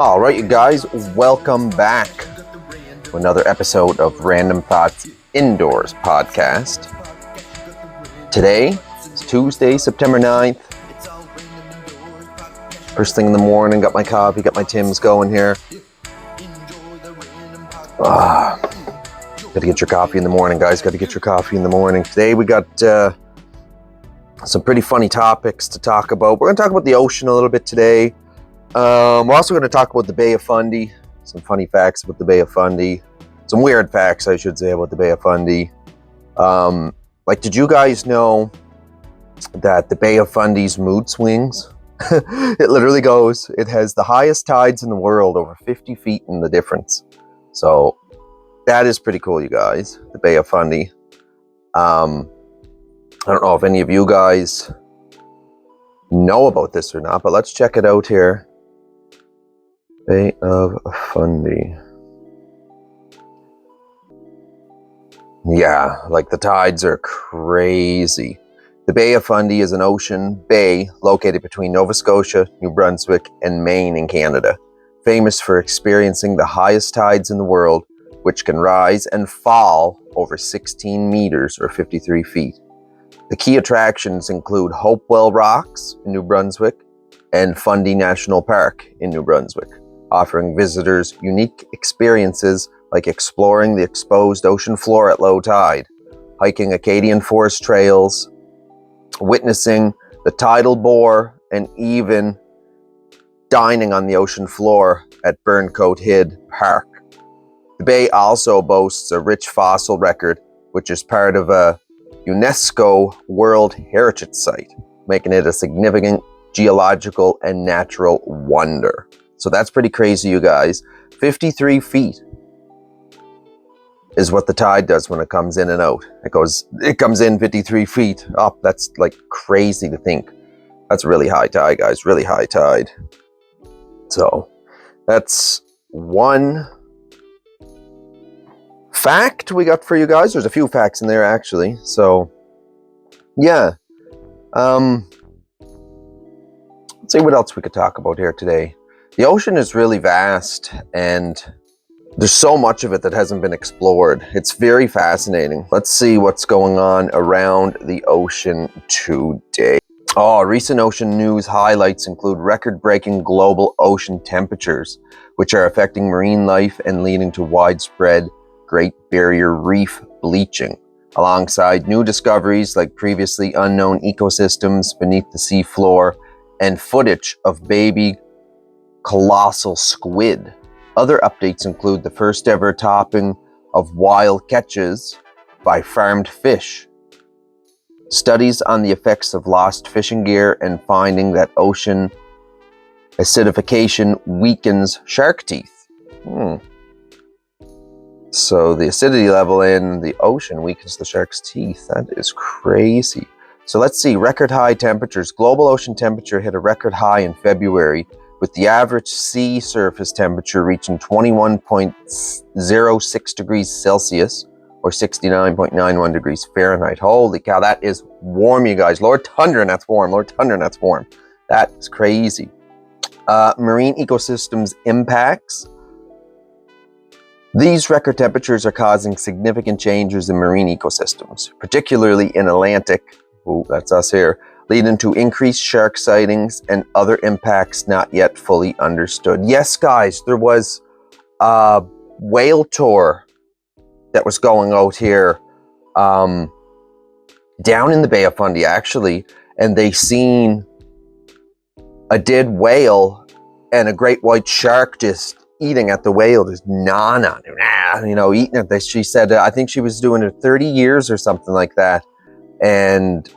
All right, you guys, welcome back to another episode of Random Thoughts Indoors podcast. Today is Tuesday, September 9th. First thing in the morning, got my coffee, got my Timbs going here. Got to get your coffee in the morning, guys. Got to get your coffee in the morning. Today we got some pretty funny topics to talk about. We're going to talk about the ocean a little bit today. We're also going to talk about the Bay of Fundy, some funny facts about the Bay of Fundy, some weird facts, I should say, about the Bay of Fundy. Did you guys know that the Bay of Fundy's mood swings? It literally goes, it has the highest tides in the world, over 50 feet in the difference. So that is pretty cool, you guys, the Bay of Fundy. I don't know if any of you guys know about this or not, but let's check it out here. Bay of Fundy. Yeah, like the tides are crazy. The Bay of Fundy is an ocean bay located between Nova Scotia, New Brunswick, and Maine in Canada, famous for experiencing the highest tides in the world, which can rise and fall over 16 meters or 53 feet. The key attractions include Hopewell Rocks in New Brunswick and Fundy National Park in New Brunswick, offering visitors unique experiences like exploring the exposed ocean floor at low tide, hiking Acadian forest trails, witnessing the tidal bore, and even dining on the ocean floor at Burncoat Head Park. The bay also boasts a rich fossil record, which is part of a UNESCO World Heritage Site, making it a significant geological and natural wonder. So that's pretty crazy, you guys. 53 feet is what the tide does when it comes in and out. It comes in 53 feet up. That's like crazy to think. That's really high tide, guys, really high tide. So that's one fact we got for you guys. There's a few facts in there, actually. So yeah. Let's see what else we could talk about here today. The ocean is really vast, and there's so much of it that hasn't been explored. It's very fascinating. Let's see what's going on around the ocean today. Recent ocean news highlights include record-breaking global ocean temperatures, which are affecting marine life and leading to widespread Great Barrier Reef bleaching, alongside new discoveries like previously unknown ecosystems beneath the seafloor and footage of baby colossal squid. Other updates include the first ever topping of wild catches by farmed fish, studies on the effects of lost fishing gear, and finding that ocean acidification weakens shark teeth. So the acidity level in the ocean weakens the shark's teeth. That is crazy. So let's see, record high temperatures. Global ocean temperature hit a record high in February, with the average sea surface temperature reaching 21.06 degrees Celsius or 69.91 degrees Fahrenheit. Holy cow, that is warm, you guys. Lord Thunder, and that's warm. Lord Thunder, and that's warm. That is crazy. Marine ecosystems impacts. These record temperatures are causing significant changes in marine ecosystems, particularly in Atlantic, that's us here, leading to increased shark sightings and other impacts not yet fully understood. Yes, guys, there was a whale tour that was going out here down in the Bay of Fundy, actually, and they seen a dead whale and a great white shark just eating at the whale, just eating at this. She said, I think she was doing it 30 years or something like that, and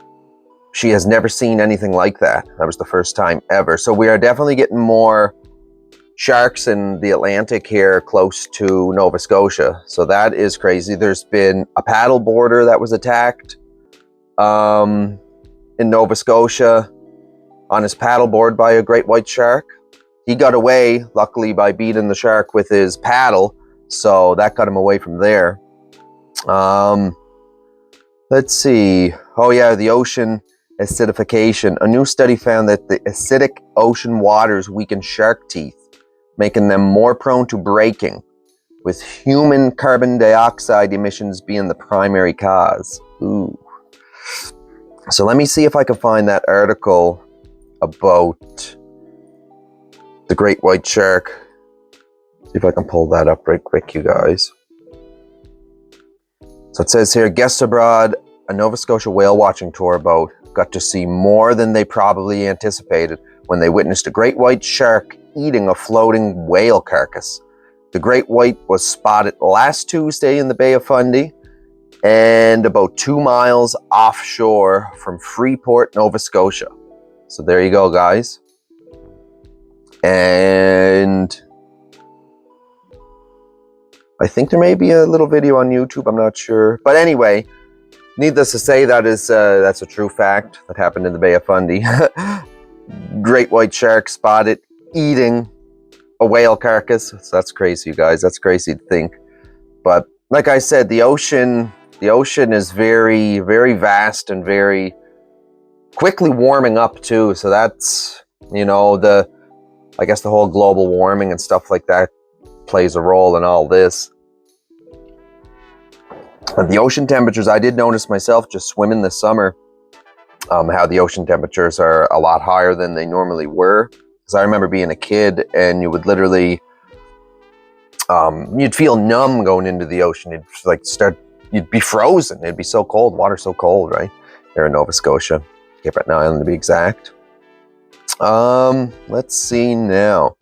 she has never seen anything like that. That was the first time ever. So we are definitely getting more sharks in the Atlantic here close to Nova Scotia. So that is crazy. There's been a paddle boarder that was attacked in Nova Scotia on his paddleboard by a great white shark. He got away, luckily, by beating the shark with his paddle. So that got him away from there. Let's see. Oh yeah, the ocean acidification. A new study found that the acidic ocean waters weaken shark teeth, making them more prone to breaking, with human carbon dioxide emissions being the primary cause. Ooh. So let me see if I can find that article about the great white shark. See if I can pull that up right quick, you guys. So it says here, guests abroad, a Nova Scotia whale watching tour boat got to see more than they probably anticipated when they witnessed a great white shark eating a floating whale carcass. The great white was spotted last Tuesday in the Bay of Fundy and about 2 miles offshore from Freeport, Nova Scotia. So there you go, guys. And I think there may be a little video on YouTube, I'm not sure. But anyway, needless to say, that's a true fact that happened in the Bay of Fundy. Great white shark spotted eating a whale carcass. So that's crazy, you guys. That's crazy to think. But like I said, the ocean is very, very vast and very quickly warming up too. So that's, you know, I guess the whole global warming and stuff like that plays a role in all this. And the ocean temperatures, I did notice myself just swimming this summer, how the ocean temperatures are a lot higher than they normally were. Because I remember being a kid and you would literally, you'd feel numb going into the ocean. You'd be frozen. It'd be so cold. Water's so cold, right? Here in Nova Scotia, Cape Breton Island to be exact. Let's see now.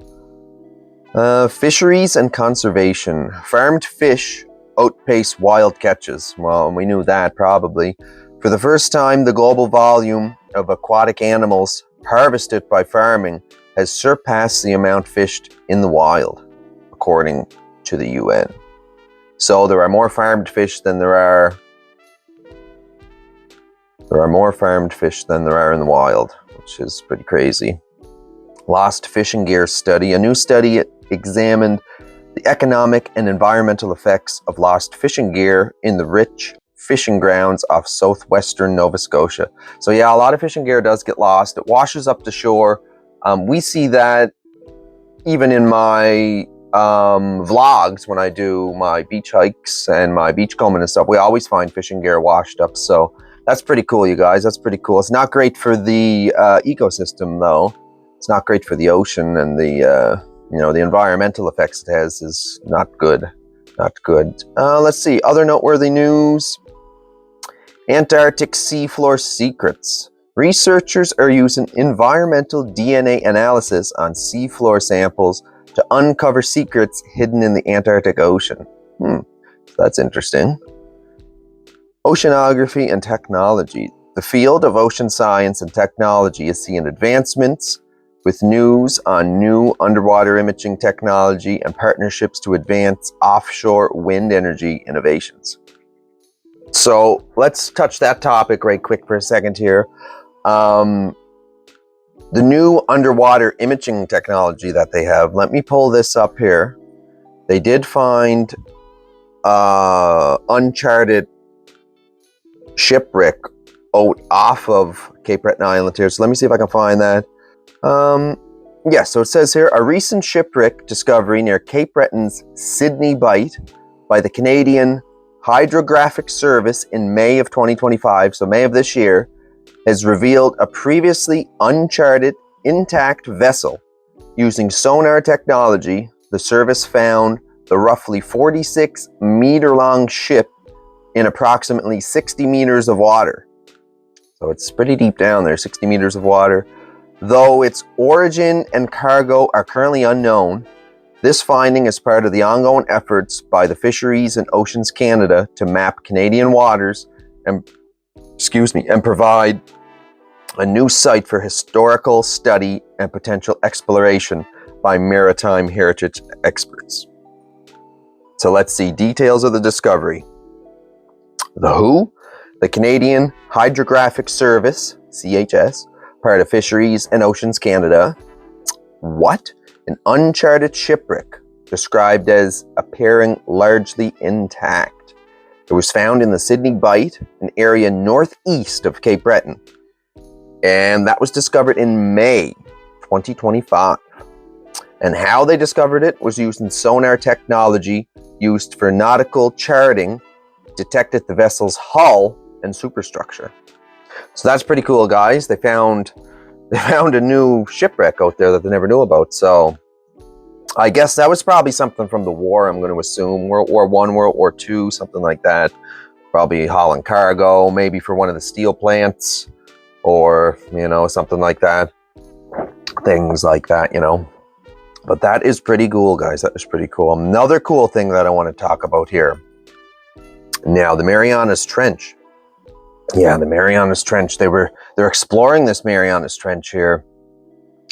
Fisheries and conservation. Farmed fish outpace wild catches. Well, we knew that probably. For the first time, the global volume of aquatic animals harvested by farming has surpassed the amount fished in the wild, according to the UN. So there are more farmed fish than there are more farmed fish than there are in the wild, which is pretty crazy. Lost fishing gear study. A new study examined the economic and environmental effects of lost fishing gear in the rich fishing grounds off southwestern Nova Scotia. So yeah, a lot of fishing gear does get lost. It washes up to shore. We see that even in my vlogs when I do my beach hikes and my beach combing and stuff. We always find fishing gear washed up. So that's pretty cool, you guys. That's pretty cool. It's not great for the ecosystem, though. It's not great for the ocean, and the environmental effects it has is not good. Not good. Let's see. Other noteworthy news. Antarctic seafloor secrets. Researchers are using environmental DNA analysis on seafloor samples to uncover secrets hidden in the Antarctic Ocean. That's interesting. Oceanography and technology. The field of ocean science and technology is seeing advancements, with news on new underwater imaging technology and partnerships to advance offshore wind energy innovations. So let's touch that topic right quick for a second here. The new underwater imaging technology that they have, let me pull this up here. They did find uncharted shipwreck off of Cape Breton Island here. So let me see if I can find that. So it says here, a recent shipwreck discovery near Cape Breton's Sydney Bight by the Canadian Hydrographic Service in May of 2025, so May of this year, has revealed a previously uncharted intact vessel. Using sonar technology, the service found the roughly 46-meter-long ship in approximately 60 meters of water. So it's pretty deep down there, 60 meters of water. Though its origin and cargo are currently unknown, this finding is part of the ongoing efforts by the Fisheries and Oceans Canada to map Canadian waters and provide a new site for historical study and potential exploration by maritime heritage experts. So let's see details of the discovery. The WHO, the Canadian Hydrographic Service, CHS, part of Fisheries and Oceans Canada. What? An uncharted shipwreck, described as appearing largely intact. It was found in the Sydney Bight, an area northeast of Cape Breton, and that was discovered in May 2025. And how they discovered it was using sonar technology used for nautical charting, detected the vessel's hull and superstructure. So that's pretty cool, guys. They found a new shipwreck out there that they never knew about. So I guess that was probably something from the war, I'm going to assume. World War I, World War II, something like that. Probably hauling cargo, maybe for one of the steel plants, or, you know, something like that. Things like that, you know. But that is pretty cool, guys. That is pretty cool. Another cool thing that I want to talk about here. Now, the Marianas Trench. Yeah, the Marianas Trench. They're exploring this Marianas Trench here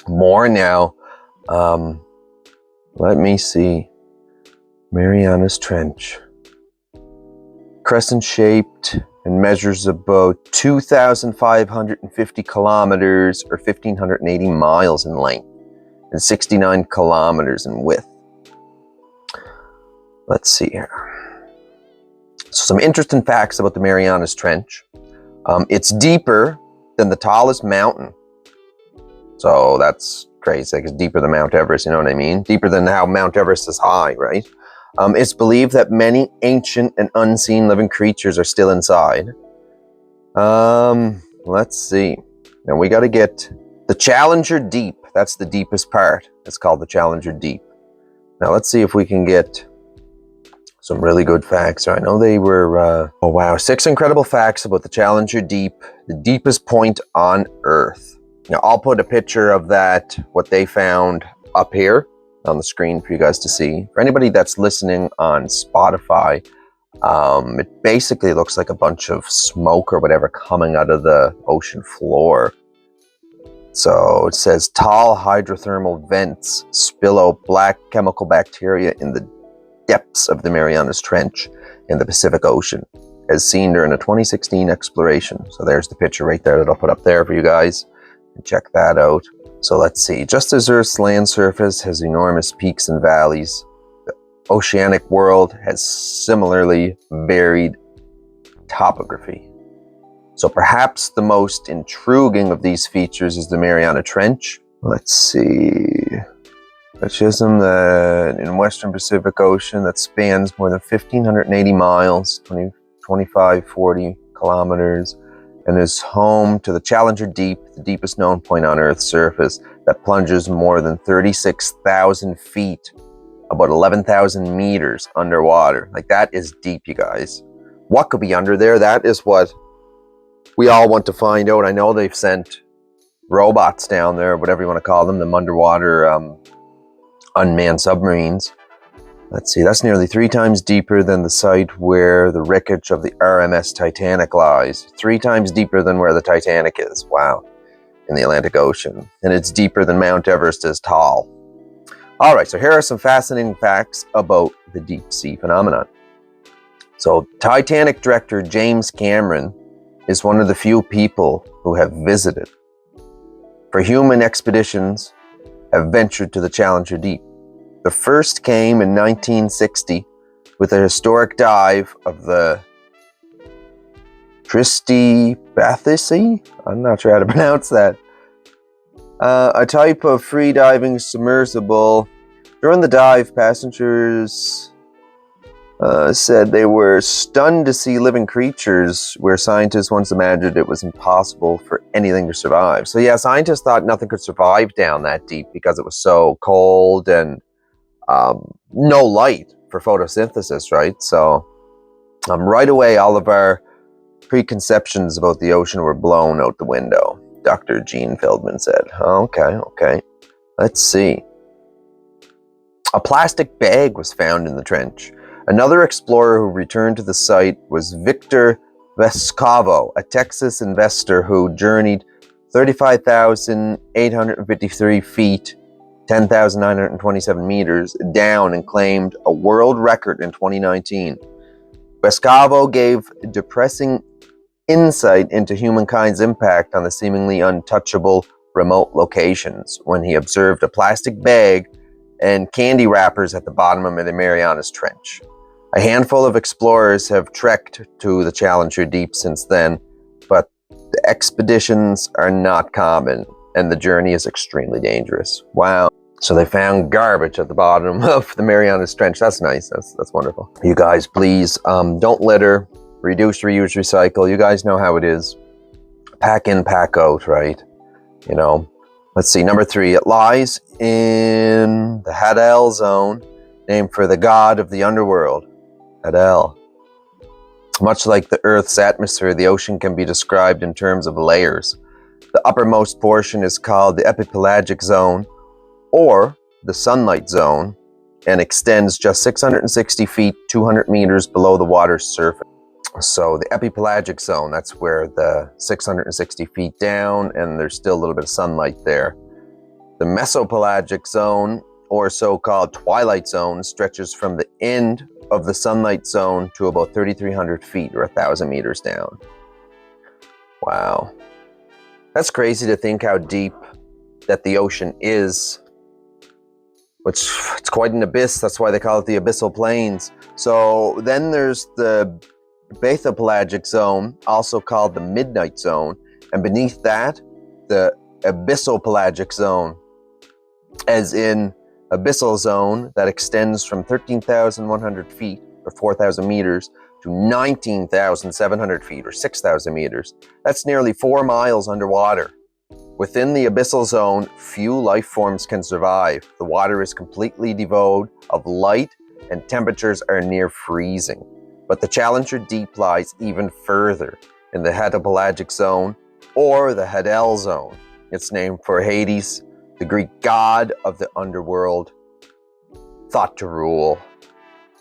more now. Let me see. Marianas Trench. Crescent-shaped and measures about 2,550 kilometers or 1,580 miles in length and 69 kilometers in width. Let's see here. So some interesting facts about the Marianas Trench. It's deeper than the tallest mountain. So that's crazy. It's deeper than Mount Everest, you know what I mean? Deeper than how Mount Everest is high, right? It's believed that many ancient and unseen living creatures are still inside. Let's see. Now we got to get the Challenger Deep. That's the deepest part. It's called the Challenger Deep. Now let's see if we can get some really good facts. I know they were, oh wow, 6 incredible facts about the Challenger Deep, the deepest point on Earth. Now I'll put a picture of that, what they found, up here on the screen for you guys to see. For anybody that's listening on Spotify, it basically looks like a bunch of smoke or whatever coming out of the ocean floor. So it says tall hydrothermal vents spill out black chemical bacteria in the depths of the Marianas Trench in the Pacific Ocean, as seen during a 2016 exploration. So there's the picture right there that I'll put up there for you guys. And check that out. So let's see. Just as Earth's land surface has enormous peaks and valleys, the oceanic world has similarly varied topography. So perhaps the most intriguing of these features is the Mariana Trench. Let's see. A chasm that in Western Pacific Ocean that spans more than 1,580 miles, 2540 kilometers, and is home to the Challenger Deep, the deepest known point on Earth's surface, that plunges more than 36,000 feet, about 11,000 meters underwater. Like, that is deep, you guys. What could be under there? That is what we all want to find out. I know they've sent robots down there, whatever you want to call them underwater unmanned submarines. Let's see, that's nearly 3 times deeper than the site where the wreckage of the RMS Titanic lies. 3 times deeper than where the Titanic is. Wow. In the Atlantic Ocean. And it's deeper than Mount Everest is tall. All right, so here are some fascinating facts about the deep sea phenomenon. So Titanic director James Cameron is one of the few people who have visited. For human expeditions have ventured to the Challenger Deep. The first came in 1960 with a historic dive of the Tristy Bathysy? I'm not sure how to pronounce that. A type of free-diving submersible. During the dive, passengers said they were stunned to see living creatures where scientists once imagined it was impossible for anything to survive. So yeah, scientists thought nothing could survive down that deep because it was so cold and no light for photosynthesis, right? So right away, all of our preconceptions about the ocean were blown out the window, Dr. Gene Feldman said. Okay. Let's see. A plastic bag was found in the trench. Another explorer who returned to the site was Victor Vescovo, a Texas investor who journeyed 35,853 feet, 10,927 meters down and claimed a world record in 2019. Vescovo gave depressing insight into humankind's impact on the seemingly untouchable remote locations when he observed a plastic bag and candy wrappers at the bottom of the Marianas Trench. A handful of explorers have trekked to the Challenger Deep since then, but the expeditions are not common and the journey is extremely dangerous. Wow. So they found garbage at the bottom of the Marianas Trench. That's nice. That's wonderful. You guys, please don't litter, reduce, reuse, recycle. You guys know how it is. Pack in, pack out, right? You know. Let's see, number 3. It lies in the Hadal zone, named for the god of the underworld, Hadal. Much like the Earth's atmosphere, the ocean can be described in terms of layers. The uppermost portion is called the epipelagic zone, or the sunlight zone, and extends just 660 feet, 200 meters below the water's surface. So the epipelagic zone, that's where the 660 feet down, and there's still a little bit of sunlight there. The mesopelagic zone, or so-called twilight zone, stretches from the end of the sunlight zone to about 3,300 feet, or 1,000 meters down. Wow. That's crazy to think how deep that the ocean is. Which, it's quite an abyss. That's why they call it the abyssal plains. So then there's the bathopelagic zone, also called the midnight zone. And beneath that, the abyssopelagic zone, as in abyssal zone that extends from 13,100 feet, or 4,000 meters, to 19,700 feet, or 6,000 meters. That's nearly 4 miles underwater. Within the abyssal zone, few life forms can survive. The water is completely devoid of light and temperatures are near freezing. But the Challenger Deep lies even further in the Hadopelagic zone, or the Hadal zone. It's named for Hades, the Greek god of the underworld, thought to rule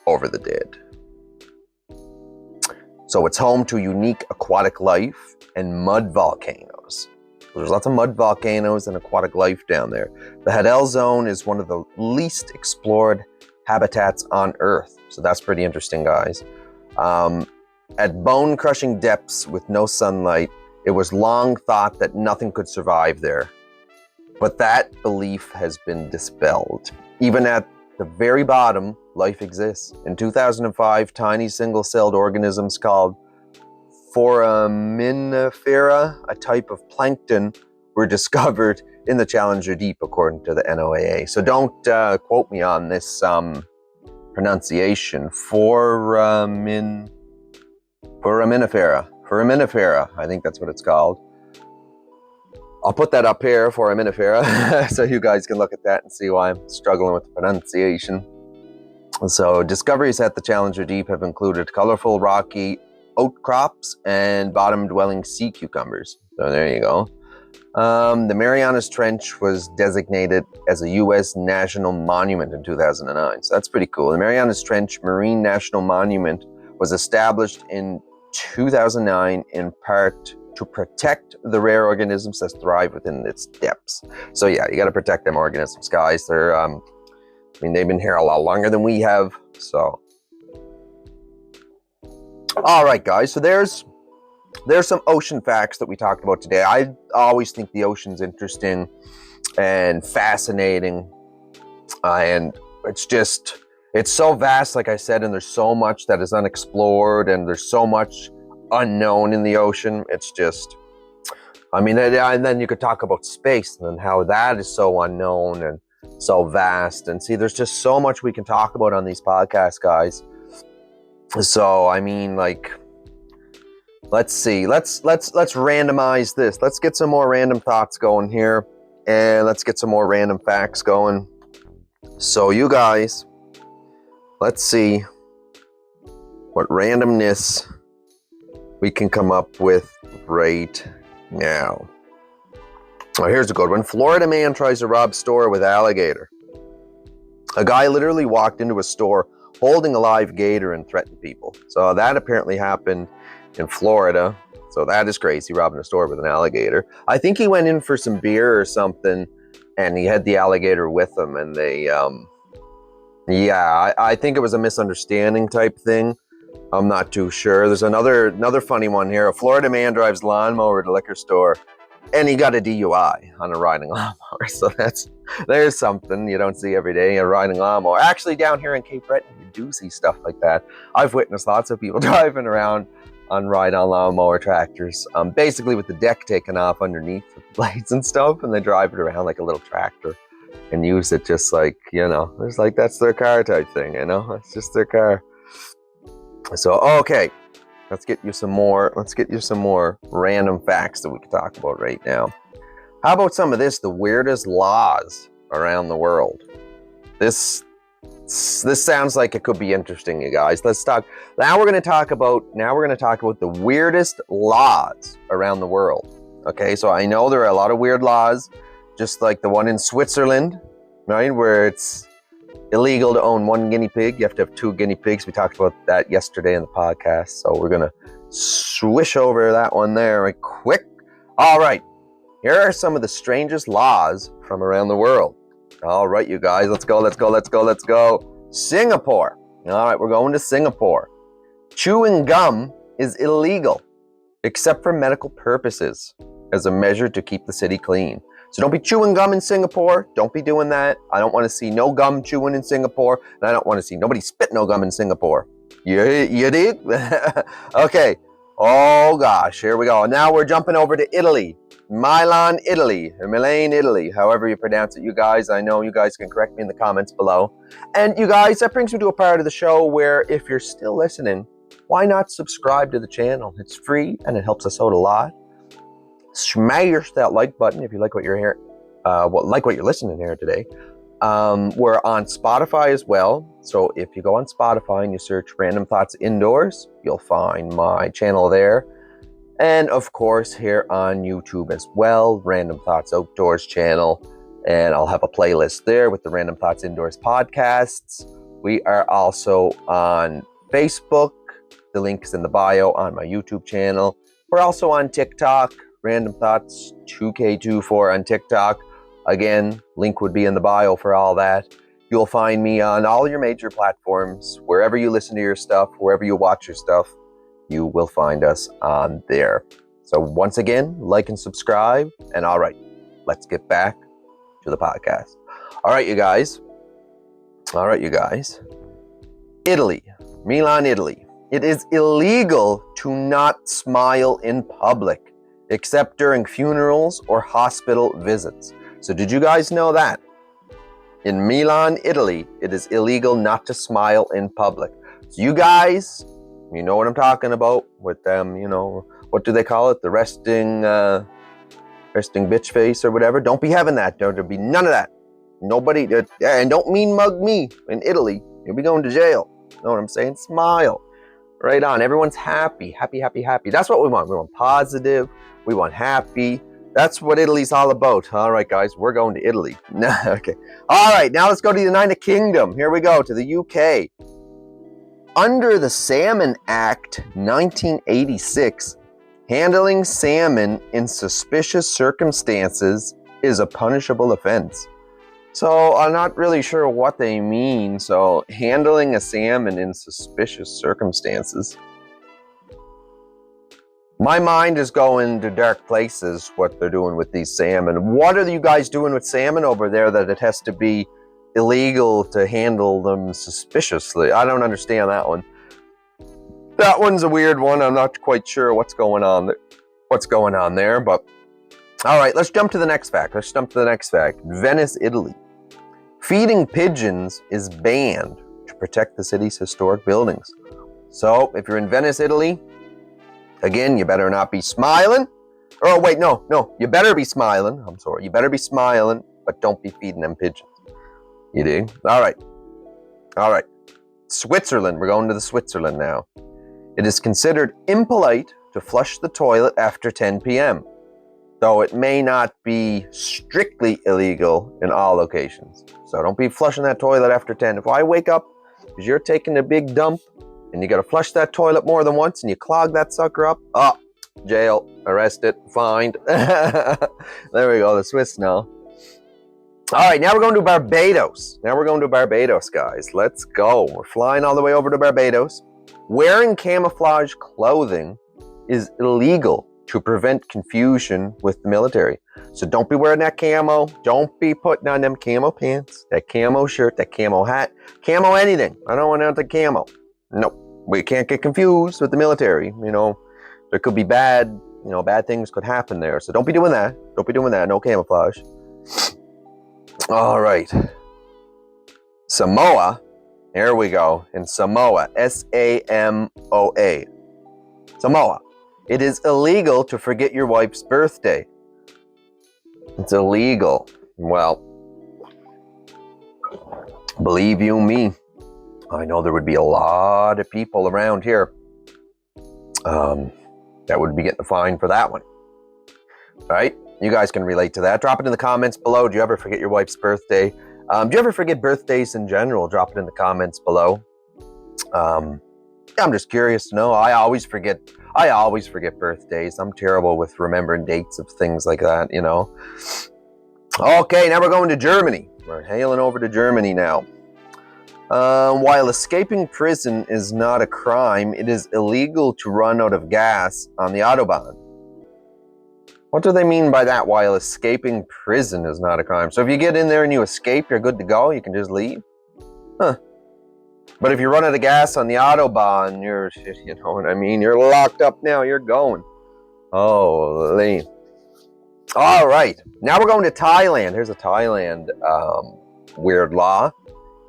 over the dead. So it's home to unique aquatic life and mud volcanoes. There's lots of mud volcanoes and aquatic life down there. The Hadal zone is one of the least explored habitats on Earth. So that's pretty interesting, guys. At bone-crushing depths with no sunlight, it was long thought that nothing could survive there. But that belief has been dispelled. Even at the very bottom, life exists. In 2005, tiny single-celled organisms called foraminifera, a type of plankton, were discovered in the Challenger Deep, according to the NOAA. So don't quote me on this pronunciation. Foraminifera, I think that's what it's called. I'll put that up here, foraminifera, so you guys can look at that and see why I'm struggling with the pronunciation. So discoveries at the Challenger Deep have included colorful rocky outcrops and bottom-dwelling sea cucumbers. So there you go. The Marianas Trench was designated as a U.S. National Monument in 2009. So that's pretty cool. The Marianas Trench Marine National Monument was established in 2009 in part to protect the rare organisms that thrive within its depths. So yeah, you got to protect them organisms, guys. They're, they've been here a lot longer than we have. So, all right, guys. So there's some ocean facts that we talked about today. I always think the ocean's interesting and fascinating, and it's so vast, like I said, and there's so much that is unexplored, and there's so much unknown in the ocean. It's just, and then you could talk about space and how that is so unknown and so vast. And see, there's just so much we can talk about on these podcasts, guys. So, let's see. Let's randomize this. Let's get some more random thoughts going here, and let's get some more random facts going. So, you guys, let's see what randomness we can come up with right now. Oh, here's a good one. Florida man tries to rob store with alligator. A guy literally walked into a store holding a live gator and threatened people. So that apparently happened in Florida. So that is crazy, robbing a store with an alligator. I think he went in for some beer or something, and he had the alligator with him, and they, I think it was a misunderstanding type thing. I'm not too sure. There's another funny one here. A Florida man drives lawnmower to liquor store, and he got a DUI on a riding lawnmower. So there's something you don't see every day, a riding lawnmower. Actually, down here in Cape Breton, you do see stuff like that. I've witnessed lots of people driving around on ride-on lawnmower tractors, basically with the deck taken off underneath with blades and stuff, and they drive it around like a little tractor. and use it just like, it's like that's their car type thing, it's just their car. So, okay, let's get you some more random facts that we can talk about right now. How about some of this, the weirdest laws around the world? This sounds like it could be interesting, you guys. Let's talk. Now we're going to talk about the weirdest laws around the world. Okay, so I know there are a lot of weird laws, just like the one in Switzerland, right, where it's illegal to own one guinea pig. You have to have 2 guinea pigs. We talked about that yesterday in the podcast, so we're going to swish over that one there right quick. All right, here are some of the strangest laws from around the world. All right, you guys, let's go. Singapore. All right, we're going to Singapore. Chewing gum is illegal, except for medical purposes, as a measure to keep the city clean. So don't be chewing gum in Singapore. Don't be doing that. I don't want to see no gum chewing in Singapore, and I don't want to see nobody spit no gum in Singapore. You dig? Okay. Oh, gosh, here we go. Now we're jumping over to Italy. Milan, Italy, or Milan, Italy, however you pronounce it, you guys. I know you guys can correct me in the comments below. And you guys, that brings me to a part of the show where if you're still listening, why not subscribe to the channel? It's free and it helps us out a lot. Smash that like button if you like what you're hearing, what you're listening here today. We're on Spotify as well. So if you go on Spotify and you search Random Thoughts Indoors, you'll find my channel there. And of course, here on YouTube as well, Random Thoughts Outdoors channel. And I'll have a playlist there with the Random Thoughts Indoors podcasts. We are also on Facebook. The link is in the bio on my YouTube channel. We're also on TikTok, Random Thoughts 2K24 on TikTok. Again, link would be in the bio for all that. You'll find me on all your major platforms, wherever you listen to your stuff, wherever you watch your stuff. You will find us on there. So once again, like and subscribe. And all right, let's get back to the podcast. All right, you guys. Italy, Milan, Italy. It is illegal to not smile in public, except during funerals or hospital visits. So did you guys know that? In Milan, Italy, it is illegal not to smile in public. So you guys, you know what I'm talking about with them, what do they call it? The resting bitch face or whatever. Don't be having that. There'll be none of that. Nobody, and don't mean mug me in Italy. You'll be going to jail. You know what I'm saying? Smile. Right on. Everyone's happy. That's what we want. We want positive. We want happy. That's what Italy's all about. All right, guys, we're going to Italy. Okay. All right, now let's go to the United Kingdom. Here we go, to the UK. Under the Salmon Act 1986, handling salmon in suspicious circumstances is a punishable offense. So I'm not really sure what they mean. So handling a salmon in suspicious circumstances. My mind is going to dark places, what they're doing with these salmon. What are you guys doing with salmon over there that it has to be illegal to handle them suspiciously? I don't understand that one. That one's a weird one. I'm not quite sure what's going on there, but all right, let's jump to the next fact. Venice, Italy. Feeding pigeons is banned to protect the city's historic buildings. So if you're in Venice, Italy, again, you better not be smiling. Oh, wait, no. You better be smiling. I'm sorry. You better be smiling, but don't be feeding them pigeons. You dig? All right. Switzerland. We're going to the Switzerland now. It is considered impolite to flush the toilet after 10 p.m., though it may not be strictly illegal in all locations. So don't be flushing that toilet after 10. If I wake up because you're taking a big dump and you got to flush that toilet more than once and you clog that sucker up, jail, arrested, fined. There we go, the Swiss now. All right, now we're going to Barbados. Guys. Let's go. We're flying all the way over to Barbados. Wearing camouflage clothing is illegal to prevent confusion with the military. So don't be wearing that camo. Don't be putting on them camo pants, that camo shirt, that camo hat, camo anything. I don't want the camo. Nope. We can't get confused with the military. There could be bad things could happen there. So don't be doing that. No camouflage. All right. Samoa. Here we go. In Samoa. Samoa. Samoa. It is illegal to forget your wife's birthday. It's illegal. Well, believe you me, I know there would be a lot of people around here that would be getting a fine for that one. Right? You guys can relate to that. Drop it in the comments below. Do you ever forget your wife's birthday? Do you ever forget birthdays in general? Drop it in the comments below. I'm just curious to know. I always forget birthdays. I'm terrible with remembering dates of things like that, you know. Okay, now we're going to Germany. We're hailing over to Germany now. While escaping prison is not a crime, it is illegal to run out of gas on the Autobahn. What do they mean by that? While escaping prison is not a crime. So if you get in there and you escape, you're good to go? You can just leave? Huh. But if you run out of gas on the Autobahn, you know what I mean? You're locked up now. You're going. Holy. All right. Now we're going to Thailand. Here's a Thailand weird law.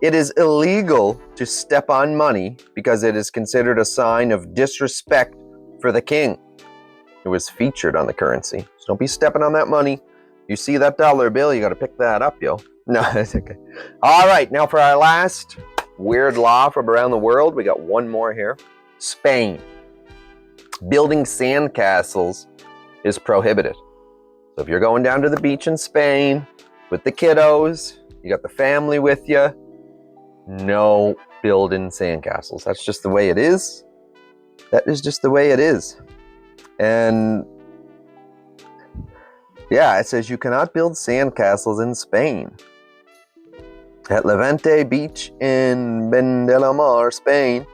It is illegal to step on money because it is considered a sign of disrespect for the king. It was featured on the currency. So don't be stepping on that money. You see that dollar bill, you got to pick that up, yo. No, it's okay. All right, now for our last weird law from around the world, we got one more here. Spain. Building sandcastles is prohibited. So if you're going down to the beach in Spain with the kiddos, you got the family with you, no building sandcastles. That's just the way it is. That is just the way it is. And yeah, it says you cannot build sandcastles in Spain. At Levante Beach in Bendelamar, Spain,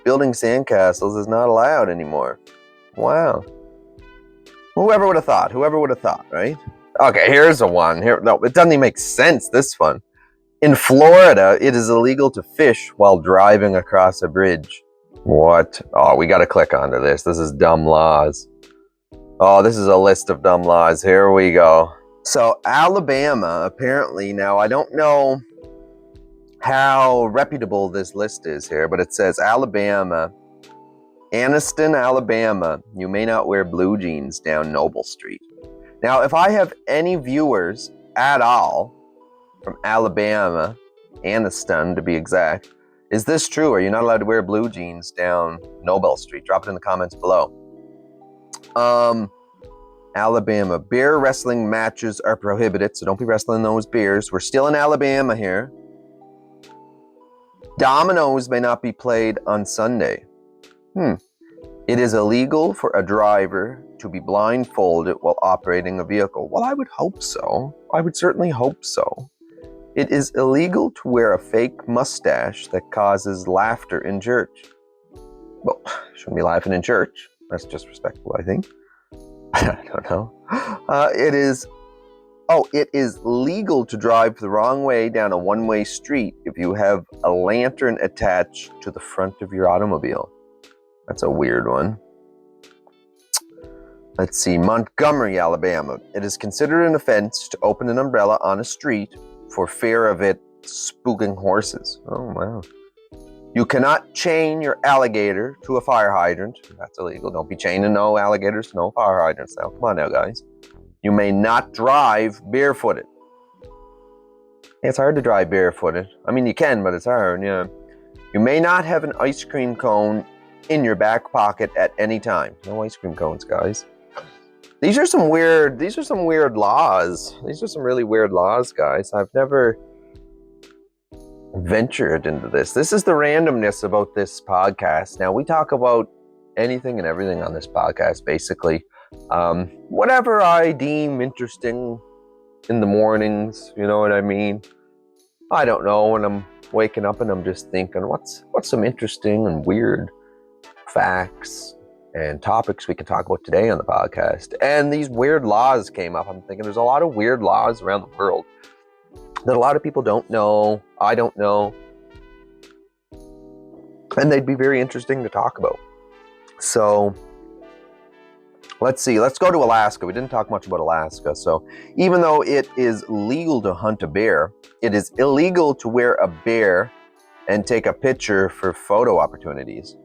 building sandcastles is not allowed anymore. Wow. Whoever would have thought? Whoever would have thought, right? Okay, here's a one. No, it doesn't even make sense, this one. In Florida, it is illegal to fish while driving across a bridge. What? Oh, we got to click onto this. This is dumb laws. Oh, this is a list of dumb laws. Here we go. So Alabama, apparently, now I don't know how reputable this list is here, but it says Alabama, Anniston, Alabama, you may not wear blue jeans down Noble Street. Now, if I have any viewers at all from Alabama, Anniston to be exact, is this true? Are you not allowed to wear blue jeans down Noble Street? Drop it in the comments below. Alabama, bear wrestling matches are prohibited, so don't be wrestling those bears. We're still in Alabama here. Dominoes may not be played on Sunday. It is illegal for a driver to be blindfolded while operating a vehicle. Well, I would hope so. I would certainly hope so. It is illegal to wear a fake mustache that causes laughter in church. Well, shouldn't be laughing in church. That's disrespectful, I think. I don't know. It is legal to drive the wrong way down a one-way street if you have a lantern attached to the front of your automobile. That's a weird one. Let's see. Montgomery, Alabama. It is considered an offense to open an umbrella on a street for fear of it spooking horses. Oh, wow. You cannot chain your alligator to a fire hydrant. That's illegal. Don't be chaining no alligators to no fire hydrants now. Come on now, guys. You may not drive barefooted. It's hard to drive barefooted. I mean, you can, but it's hard, yeah. You may not have an ice cream cone in your back pocket at any time. No ice cream cones, guys. These are some weird laws. These are some really weird laws, guys. I've never ventured into this. This is the randomness about this podcast. Now, we talk about anything and everything on this podcast, basically. Whatever I deem interesting in the mornings, you know what I mean? I don't know, when I'm waking up and I'm just thinking, what's some interesting and weird facts and topics we can talk about today on the podcast? And these weird laws came up. I'm thinking there's a lot of weird laws around the world that a lot of people don't know. I don't know. And they'd be very interesting to talk about. So Let's see. Let's go to Alaska. We didn't talk much about Alaska. So even though it is legal to hunt a bear, it is illegal to wear a bear and take a picture for photo opportunities.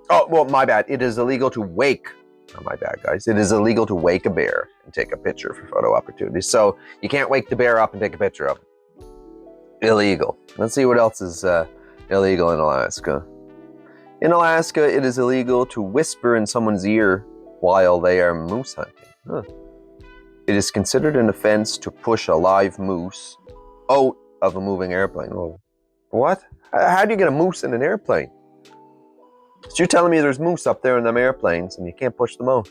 Oh, well, my bad. It is illegal to wake. Oh, my bad, guys. It is illegal to wake a bear and take a picture for photo opportunities. So you can't wake the bear up and take a picture of it. Illegal. Let's see what else is illegal in Alaska. In Alaska, it is illegal to whisper in someone's ear while they are moose hunting. Huh. It is considered an offense to push a live moose out of a moving airplane. Oh, what? How do you get a moose in an airplane? So you're telling me there's moose up there in them airplanes and you can't push them out?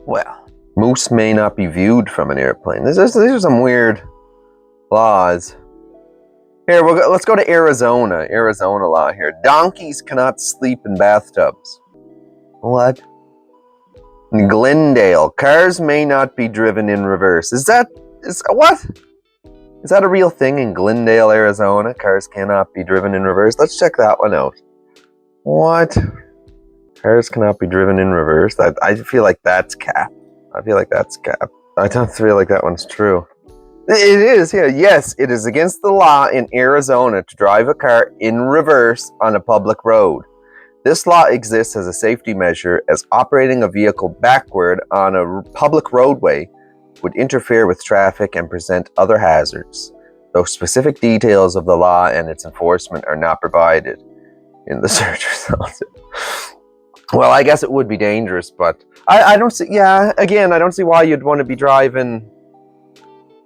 Well, moose may not be viewed from an airplane. These are some weird laws. Here, let's go to Arizona. Arizona law here. Donkeys cannot sleep in bathtubs. What? In Glendale, cars may not be driven in reverse. What? Is that a real thing in Glendale, Arizona? Cars cannot be driven in reverse? Let's check that one out. What? Cars cannot be driven in reverse? I feel like that's cap. I don't feel like that one's true. It is, yeah. Yes, it is against the law in Arizona to drive a car in reverse on a public road. This law exists as a safety measure, as operating a vehicle backward on a public roadway would interfere with traffic and present other hazards, though specific details of the law and its enforcement are not provided in the search results. Well, I guess it would be dangerous, but I don't see, I don't see why you'd want to be driving.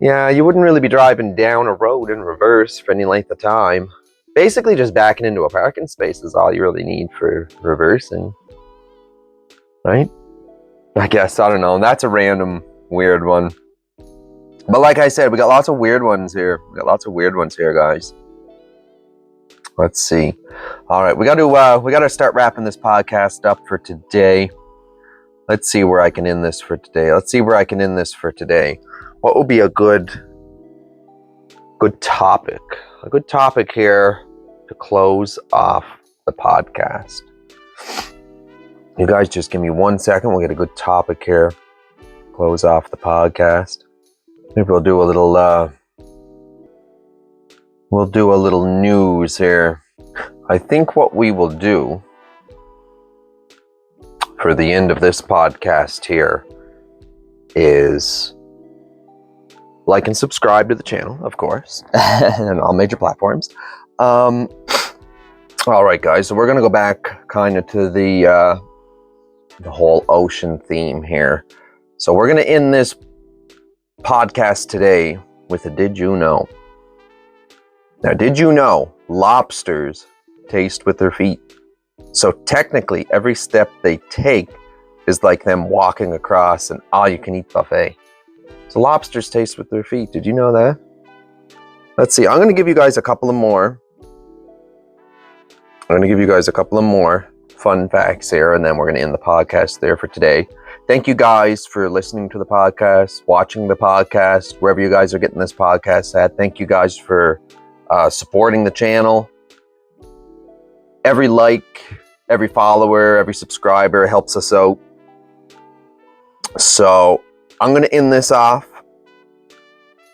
Yeah, you wouldn't really be driving down a road in reverse for any length of time. Basically, just backing into a parking space is all you really need for reversing. Right? I guess, I don't know. That's a random weird one. But like I said, we got lots of weird ones here. Guys. Let's see. All right, we got to start wrapping this podcast up for today. Let's see where I can end this for today. What would be a good topic? A good topic here to close off the podcast. You guys just give me 1 second. We'll get a good topic here. Close off the podcast. Maybe we'll do a little news here. I think what we will do for the end of this podcast here is like and subscribe to the channel, of course, and on all major platforms. All right, guys, so we're going to go back kind of to the whole ocean theme here. So we're going to end this podcast today with a did you know? Now, did you know lobsters taste with their feet? So technically, every step they take is like them walking across an all-you-can-eat buffet. So lobsters taste with their feet. Did you know that? Let's see. I'm going to give you guys a couple of more. Fun facts here, and then we're going to end the podcast there for today. Thank you guys for listening to the podcast, watching the podcast, wherever you guys are getting this podcast at. Thank you guys for supporting the channel. Every like, every follower, every subscriber helps us out. So I'm going to end this off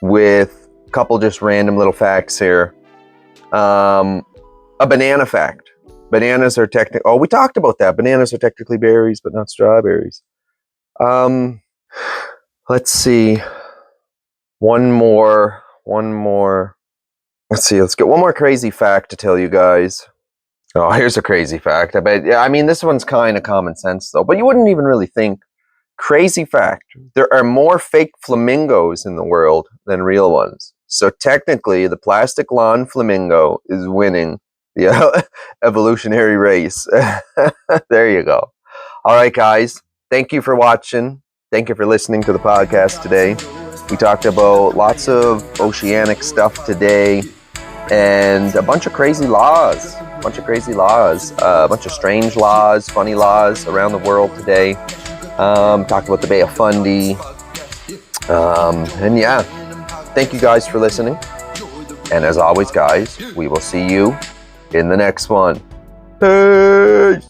with a couple just random little facts here. A banana fact. Bananas are technically... Oh, we talked about that. Bananas are technically berries, but not strawberries. Let's see. One more. Let's see. Let's get one more crazy fact to tell you guys. Oh, here's a crazy fact. I mean, this one's kind of common sense, though. But you wouldn't even really think. Crazy fact. There are more fake flamingos in the world than real ones. So technically, the plastic lawn flamingo is winning the evolutionary race. There you go. All right, guys. Thank you for watching. Thank you for listening to the podcast today. We talked about lots of oceanic stuff today and a bunch of crazy laws. A bunch of strange laws, funny laws around the world today. Talked about the Bay of Fundy. And yeah, thank you guys for listening. And as always, guys, we will see you in the next one. Peace!